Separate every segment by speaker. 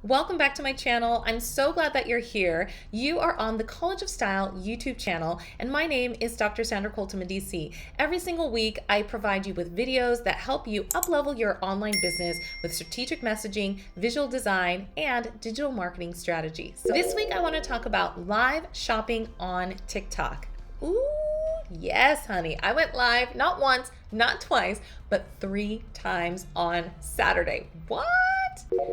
Speaker 1: Welcome back to my channel. I'm so glad that you're here. You are on the College of Style YouTube channel, and my name is Dr. Sandra Colton-Medici. Every single week, I provide you with videos that help you up-level your online business with strategic messaging, visual design, and digital marketing strategies. So this week, I want to talk about live shopping on TikTok. Ooh, yes, honey. I went live not once, not twice, but 3 times on Saturday. What?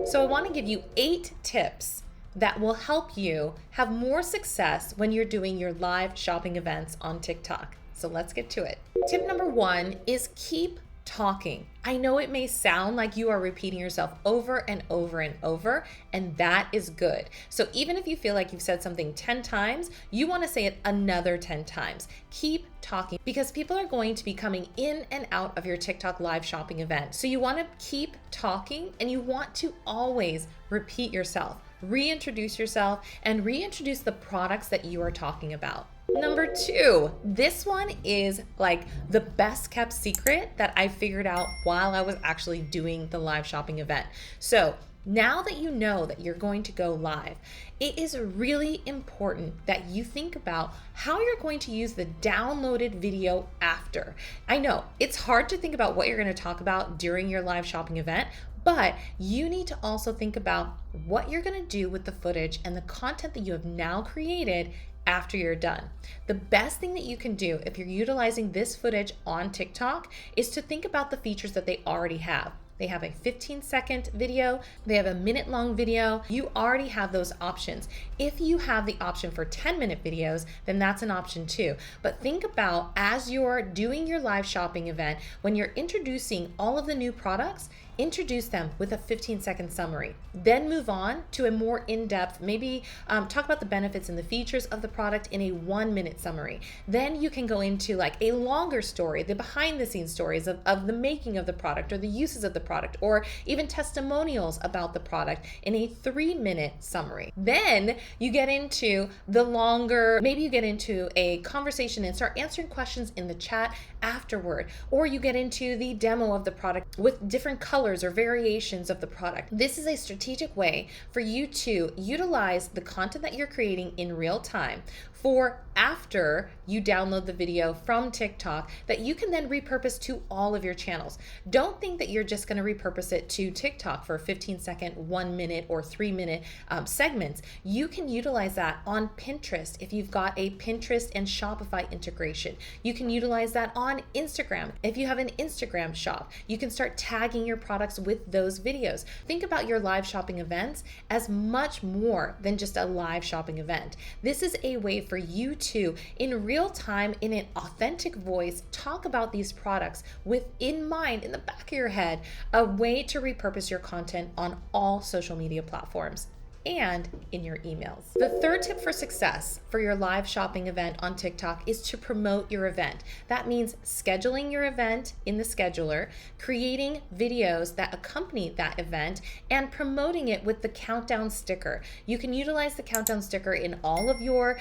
Speaker 1: So I want to give you 8 tips that will help you have more success when you're doing your live shopping events on TikTok. So let's get to it. Tip number 1 is keep talking. I know it may sound like you are repeating yourself over and over and over, and that is good. So even if you feel like you've said something 10 times, you want to say it another 10 times. Keep talking because people are going to be coming in and out of your TikTok live shopping event. So you want to keep talking, and you want to always repeat yourself, reintroduce yourself, and reintroduce the products that you are talking about. Number 2, this one is like the best kept secret that I figured out while I was actually doing the live shopping event. So now that you know that you're going to go live, it is really important that you think about how you're going to use the downloaded video after. I know it's hard to think about what you're going to talk about during your live shopping event, but you need to also think about what you're going to do with the footage and the content that you have now created after you're done. The best thing that you can do if you're utilizing this footage on TikTok is to think about the features that they already have. They have a 15-second video, they have a minute-long video. You already have those options. If you have the option for 10-minute videos, then that's an option too. But think about as you're doing your live shopping event, when you're introducing all of the new products, introduce them with a 15-second summary. Then move on to a more in-depth, maybe talk about the benefits and the features of the product in a 1-minute summary. Then you can go into like a longer story, the behind-the-scenes stories of the making of the product or the uses of the product, or even testimonials about the product in a 3-minute summary. Then you get into the longer, maybe you get into a conversation and start answering questions in the chat afterward, or you get into the demo of the product with different colors or variations of the product. This is a strategic way for you to utilize the content that you're creating in real time for after you download the video from TikTok that you can then repurpose to all of your channels. Don't think that you're just going to repurpose it to TikTok for 15-second, 1-minute, or 3-minute segments. You can utilize that on Pinterest if you've got a Pinterest and Shopify integration. You can utilize that on Instagram. If you have an Instagram shop, you can start tagging your products with those videos. Think about your live shopping events as much more than just a live shopping event. This is a way for you to, in real time, in an authentic voice, talk about these products with in mind, in the back of your head, a way to repurpose your content on all social media platforms and in your emails. The third tip for success for your live shopping event on TikTok is to promote your event. That means scheduling your event in the scheduler, creating videos that accompany that event, and promoting it with the countdown sticker. You can utilize the countdown sticker in all of your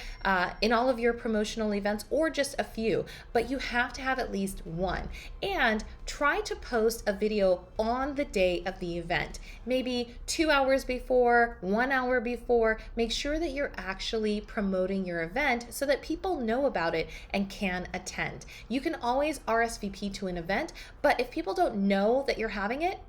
Speaker 1: promotional events or just a few, but you have to have at least one. And try to post a video on the day of the event, maybe 2 hours before, 1 hour before. Make sure that you're actually promoting your event so that people know about it and can attend. You can always RSVP to an event, but if people don't know that you're having it,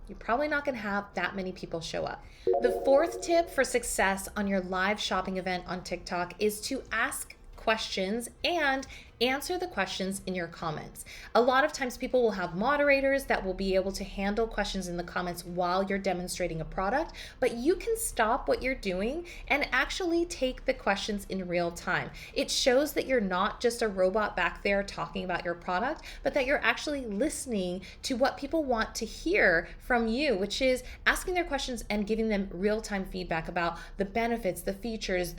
Speaker 1: you're probably not going to have that many people show up. The fourth tip for success on your live shopping event on TikTok is to ask questions and answer the questions in your comments. A lot of times people will have moderators that will be able to handle questions in the comments while you're demonstrating a product, but you can stop what you're doing and actually take the questions in real time. It shows that you're not just a robot back there talking about your product, but that you're actually listening to what people want to hear from you, which is asking their questions and giving them real-time feedback about the benefits, the features,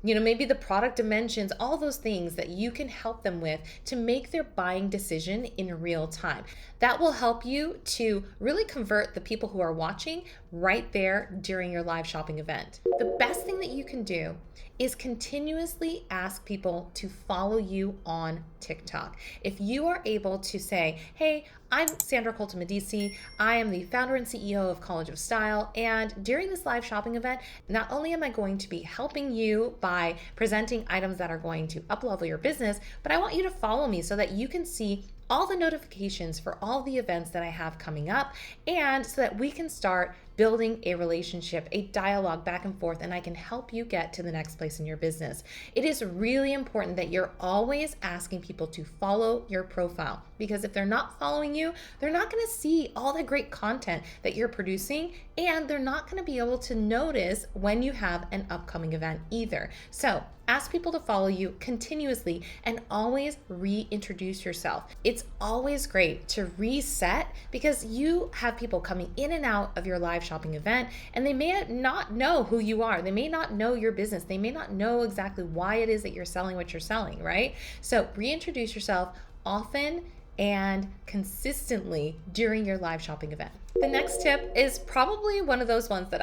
Speaker 1: maybe the product dimensions, all those things that you can help them with to make their buying decision in real time. that will help you to really convert the people who are watching right there during your live shopping event. The best thing that you can do is continuously ask people to follow you on TikTok. If you are able to say, hey, I'm Sandra Colton-Medici. I am the founder and CEO of College of Style. And during this live shopping event, not only am I going to be helping you by presenting items that are going to up-level your business, but I want you to follow me so that you can see all the notifications for all the events that I have coming up, and so that we can start building a relationship, a dialogue back and forth, and I can help you get to the next place in your business. It is really important that you're always asking people to follow your profile, because if they're not following you, they're not going to see all the great content that you're producing, and they're not going to be able to notice when you have an upcoming event either. So ask people to follow you continuously and always reintroduce yourself. It's always great to reset, because you have people coming in and out of your live shopping event, and they may not know who you are. They may not know your business. They may not know exactly why it is that you're selling what you're selling, right? So reintroduce yourself often and consistently during your live shopping event. The next tip is probably one of those ones that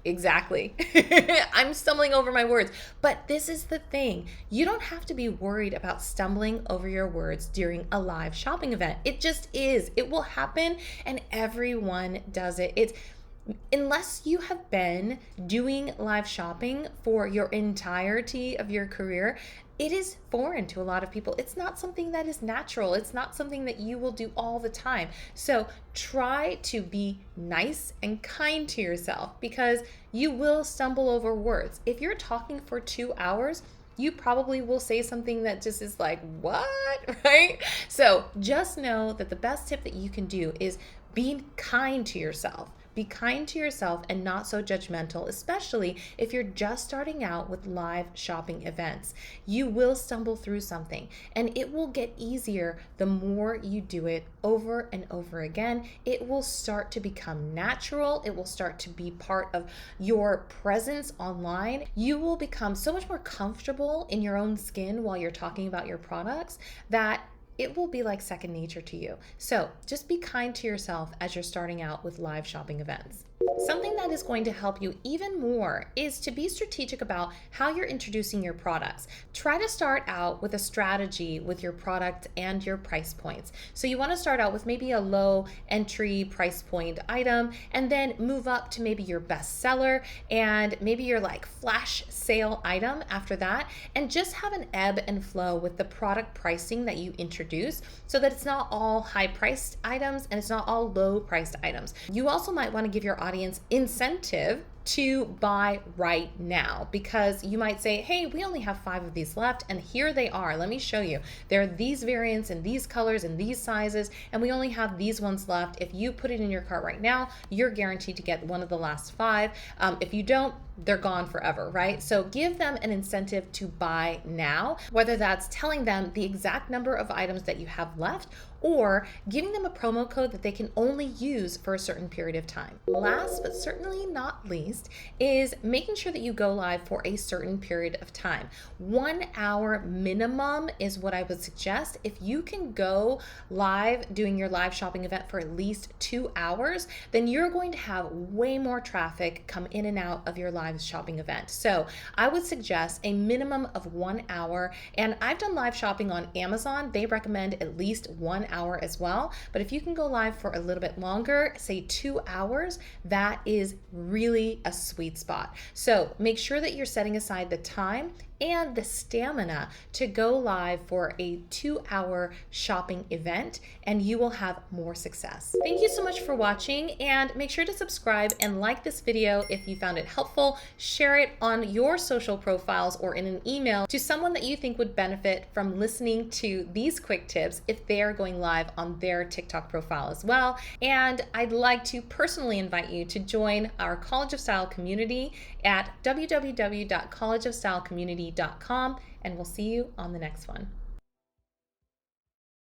Speaker 1: exactly. I'm stumbling over my words, but this is the thing. You don't have to be worried about stumbling over your words during a live shopping event. It just is. It will happen, and everyone does it. Unless you have been doing live shopping for your entirety of your career, it is foreign to a lot of people. It's not something that is natural. It's not something that you will do all the time. So try to be nice and kind to yourself, because you will stumble over words. If you're talking for 2 hours, you probably will say something that just is like, what, right? So just know that the best tip that you can do is being kind to yourself. Be kind to yourself and not so judgmental, especially if you're just starting out with live shopping events. You will stumble through something, and it will get easier the more you do it over and over again. It will start to become natural. It will start to be part of your presence online. You will become so much more comfortable in your own skin while you're talking about your products that it will be like second nature to you. So just be kind to yourself as you're starting out with live shopping events. Something that is going to help you even more is to be strategic about how you're introducing your products. Try to start out with a strategy with your product and your price points. So you want to start out with maybe a low entry price point item, and then move up to maybe your best seller and maybe your like flash sale item after that, and just have an ebb and flow with the product pricing that you introduce, so that it's not all high priced items and it's not all low priced items. You also might want to give your audience incentive to buy right now, because you might say, hey, we only have 5 of these left, and here they are. Let me show you. There are these variants and these colors and these sizes, and we only have these ones left. If you put it in your cart right now, you're guaranteed to get one of the last 5. If you don't, they're gone forever, right? So give them an incentive to buy now, whether that's telling them the exact number of items that you have left, or giving them a promo code that they can only use for a certain period of time. Last but certainly not least is making sure that you go live for a certain period of time. 1 hour minimum is what I would suggest. If you can go live doing your live shopping event for at least 2 hours, then you're going to have way more traffic come in and out of your live shopping event. So I would suggest a minimum of 1 hour, and I've done live shopping on Amazon. They recommend at least 1 hour as well. But if you can go live for a little bit longer, say 2 hours, that is really a sweet spot. So make sure that you're setting aside the time and the stamina to go live for a 2-hour shopping event, and you will have more success. Thank you so much for watching, and make sure to subscribe and like this video if you found it helpful. Share it on your social profiles or in an email to someone that you think would benefit from listening to these quick tips if they are going live on their TikTok profile as well. And I'd like to personally invite you to join our College of Style community at www.collegeofstylecommunity.com, and we'll see you on the next one.